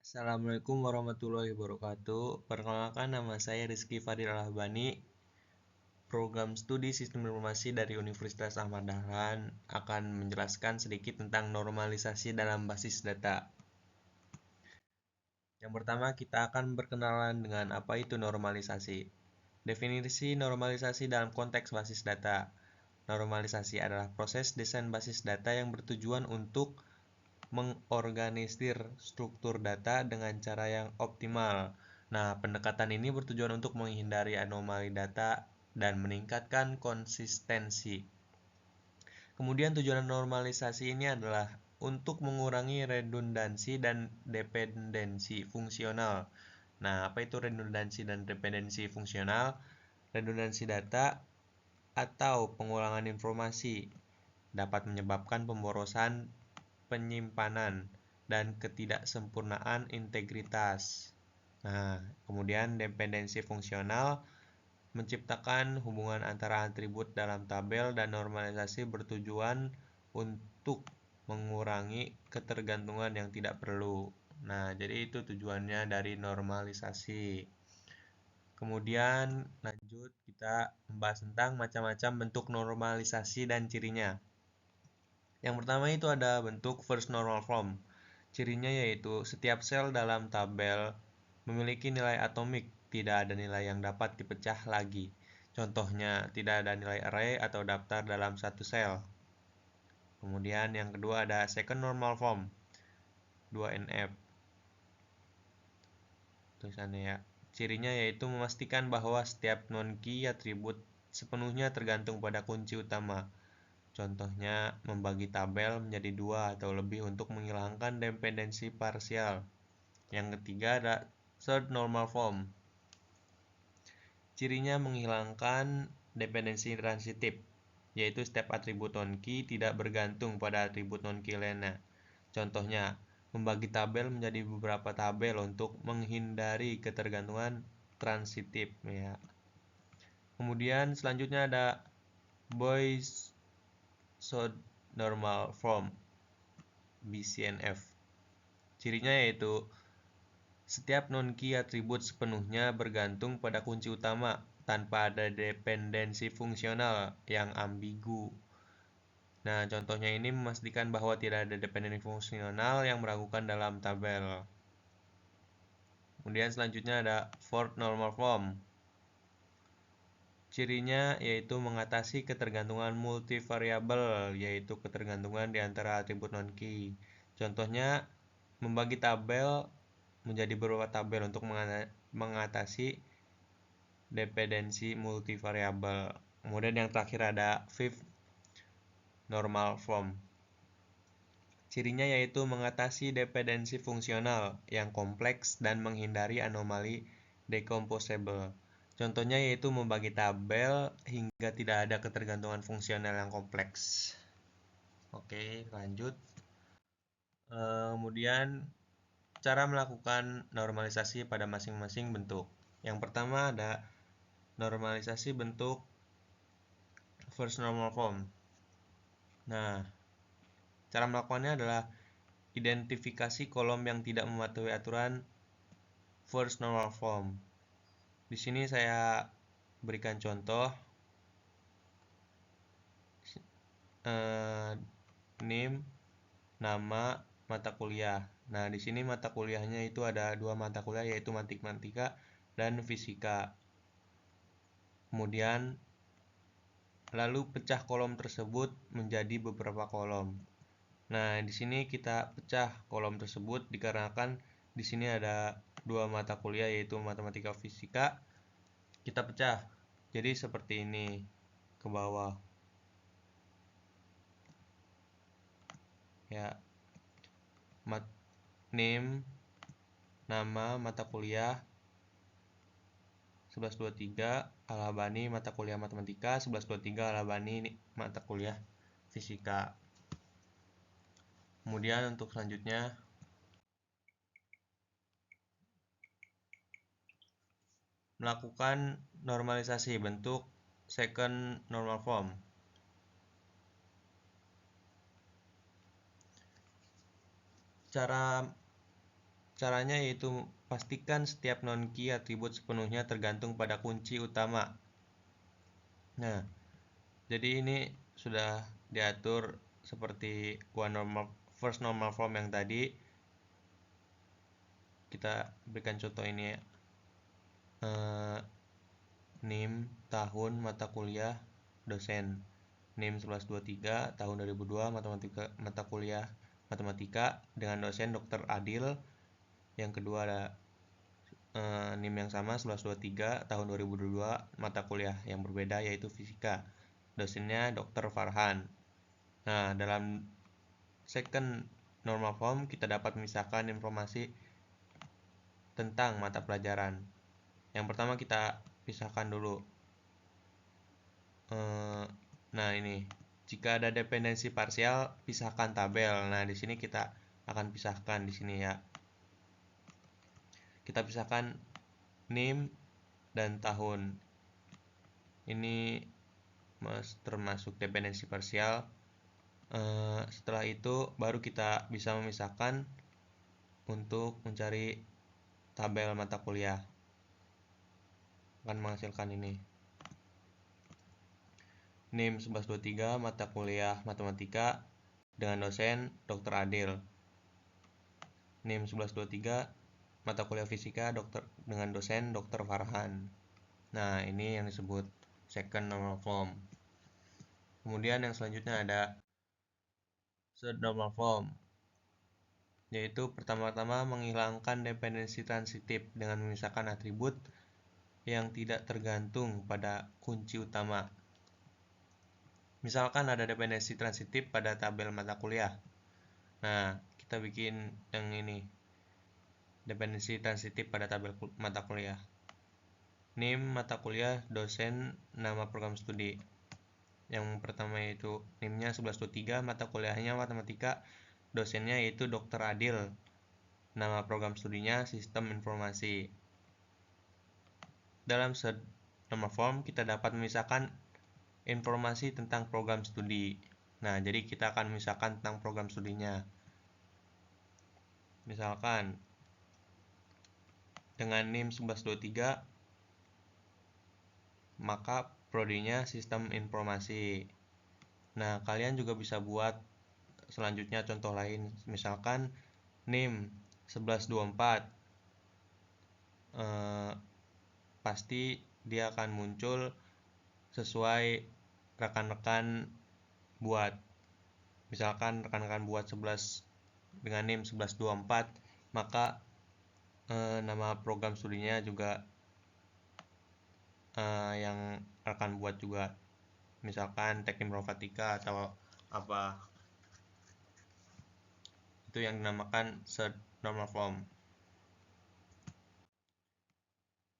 Assalamualaikum warahmatullahi wabarakatuh. Perkenalkan, nama saya Rizky Fadil Al-Habani, program studi Sistem Informasi dari Universitas Ahmad Dahlan akan menjelaskan sedikit tentang normalisasi dalam basis data. Yang pertama, kita akan berkenalan dengan apa itu normalisasi. Definisi normalisasi dalam konteks basis data. Normalisasi adalah proses desain basis data yang bertujuan untuk mengorganisir struktur data dengan cara yang optimal. Nah, pendekatan ini bertujuan untuk menghindari anomali data dan meningkatkan konsistensi. Kemudian tujuan normalisasi ini adalah untuk mengurangi redundansi dan dependensi fungsional. Nah, apa itu redundansi dan dependensi fungsional? Redundansi data atau pengulangan informasi dapat menyebabkan pemborosan penyimpanan dan ketidaksempurnaan integritas. Nah, kemudian dependensi fungsional menciptakan hubungan antara atribut dalam tabel dan normalisasi bertujuan untuk mengurangi ketergantungan yang tidak perlu. Nah, jadi itu tujuannya dari normalisasi. Kemudian lanjut kita membahas tentang macam-macam bentuk normalisasi dan cirinya. Yang pertama itu ada bentuk first normal form. Cirinya yaitu setiap sel dalam tabel memiliki nilai atomik, tidak ada nilai yang dapat dipecah lagi. Contohnya, tidak ada nilai array atau daftar dalam satu sel. Kemudian yang kedua ada second normal form, 2NF. Tulisannya ya. Cirinya yaitu memastikan bahwa setiap non-key atribut sepenuhnya tergantung pada kunci utama. Contohnya, membagi tabel menjadi dua atau lebih untuk menghilangkan dependensi parsial. Yang ketiga ada third normal form. Cirinya menghilangkan dependensi transitif, yaitu setiap atribut non-key tidak bergantung pada atribut non-key lainnya. Contohnya, membagi tabel menjadi beberapa tabel untuk menghindari ketergantungan transitif. Ya. Kemudian selanjutnya ada Boy's normal form, BCNF. Cirinya yaitu setiap non-key atribut sepenuhnya bergantung pada kunci utama tanpa ada dependensi fungsional yang ambigu. Nah, contohnya ini memastikan bahwa tidak ada dependensi fungsional yang meragukan dalam tabel. Kemudian selanjutnya ada fourth normal form. Cirinya yaitu mengatasi ketergantungan multivariabel, yaitu ketergantungan di antara atribut non-key. Contohnya, membagi tabel menjadi beberapa tabel untuk mengatasi dependensi multivariabel. Kemudian yang terakhir ada fifth normal form. Cirinya yaitu mengatasi dependensi fungsional yang kompleks dan menghindari anomali decomposable. Contohnya yaitu membagi tabel hingga tidak ada ketergantungan fungsional yang kompleks. Oke, lanjut. Kemudian cara melakukan normalisasi pada masing-masing bentuk. Yang pertama ada normalisasi bentuk first normal form. Nah, cara melakukannya adalah identifikasi kolom yang tidak mematuhi aturan first normal form. Di sini saya berikan contoh name, nama, mata kuliah. Nah, di sini mata kuliahnya itu ada dua mata kuliah yaitu matematika dan fisika. Kemudian lalu pecah kolom tersebut menjadi beberapa kolom. Nah, di sini kita pecah kolom tersebut dikarenakan di sini ada dua mata kuliah yaitu matematika fisika. Kita pecah. Jadi seperti ini ke bawah. Ya. Name, nama mata kuliah 1123 Al-Habani mata kuliah matematika, 1123 Al-Habani mata kuliah fisika. Kemudian untuk selanjutnya melakukan normalisasi bentuk second normal form. Cara caranya yaitu pastikan setiap non-key atribut sepenuhnya tergantung pada kunci utama. Nah, jadi ini sudah diatur seperti first normal form yang tadi. Kita berikan contoh ini ya. NIM, tahun, mata kuliah, dosen. NIM 1123 tahun 2002, mata kuliah matematika dengan dosen Dr. Adil. Yang kedua ada NIM yang sama 1123 tahun 2022, mata kuliah yang berbeda yaitu fisika. Dosennya Dr. Farhan. Nah, dalam second normal form kita dapat memisahkan informasi tentang mata pelajaran. Yang pertama kita pisahkan dulu. Nah, ini jika ada dependensi parsial, pisahkan tabel. Nah, di sini kita akan pisahkan di sini ya. Kita pisahkan NIM dan tahun. Ini termasuk dependensi parsial. Setelah itu baru kita bisa memisahkan untuk mencari tabel mata kuliah. Akan menghasilkan ini. NIM 1123 mata kuliah matematika dengan dosen Dr. Adil. NIM 1123 mata kuliah fisika dengan dosen Dr. Farhan. Nah, ini yang disebut second normal form. Kemudian yang selanjutnya ada third normal form, yaitu pertama-tama menghilangkan dependensi transitif dengan memisahkan atribut yang tidak tergantung pada kunci utama. Misalkan ada dependensi transitif pada tabel mata kuliah. Nah, kita bikin yang ini. Dependensi transitif pada tabel mata kuliah. NIM mata kuliah, dosen, nama program studi. Yang pertama yaitu NIM-nya 1123, mata kuliahnya matematika, dosennya yaitu Dr. Adil. Nama program studinya sistem informasi. Dalam normal form kita dapat memisahkan informasi tentang program studi. Nah, jadi kita akan memisahkan tentang program studinya. Misalkan dengan NIM 1123 maka prodinya sistem informasi. Nah, kalian juga bisa buat selanjutnya contoh lain. Misalkan NIM 1124 pasti dia akan muncul sesuai rekan-rekan buat. Misalkan rekan-rekan buat 11 dengan NIM 1124, maka nama program studinya juga yang rekan buat juga. Misalkan teknik informatika atau apa. Itu yang dinamakan third normal form.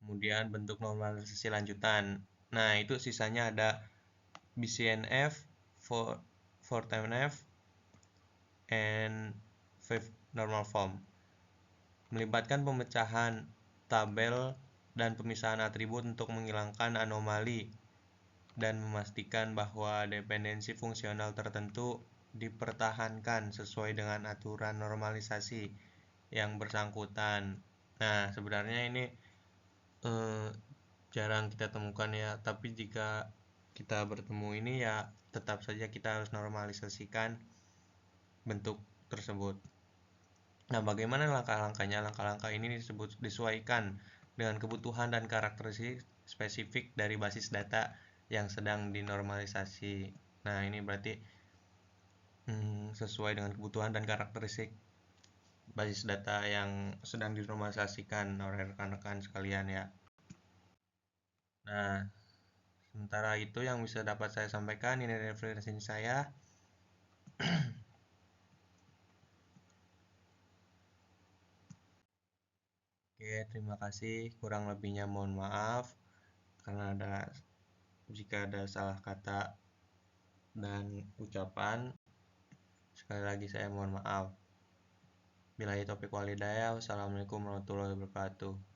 Kemudian bentuk normalisasi lanjutan. Nah, itu sisanya ada BCNF, 4-time-F, and 5th normal form. Melibatkan pemecahan tabel dan pemisahan atribut untuk menghilangkan anomali dan memastikan bahwa dependensi fungsional tertentu dipertahankan sesuai dengan aturan normalisasi yang bersangkutan. Nah, sebenarnya ini jarang kita temukan ya, tapi jika kita bertemu ini ya tetap saja kita harus normalisasikan bentuk tersebut. Nah, bagaimana langkah-langkahnya? Langkah-langkah ini disesuaikan dengan kebutuhan dan karakteristik spesifik dari basis data yang sedang dinormalisasi. Nah, ini berarti sesuai dengan kebutuhan dan karakteristik basis data yang sedang dinormalisasikan oleh rekan-rekan sekalian ya. Nah, sementara itu yang bisa dapat saya sampaikan, ini referensi saya. Oke, terima kasih. Kurang lebihnya mohon maaf karena jika ada salah kata dan ucapan. Sekali lagi saya mohon maaf. Billahi taufiq walhidayah. Wassalamualaikum warahmatullahi wabarakatuh.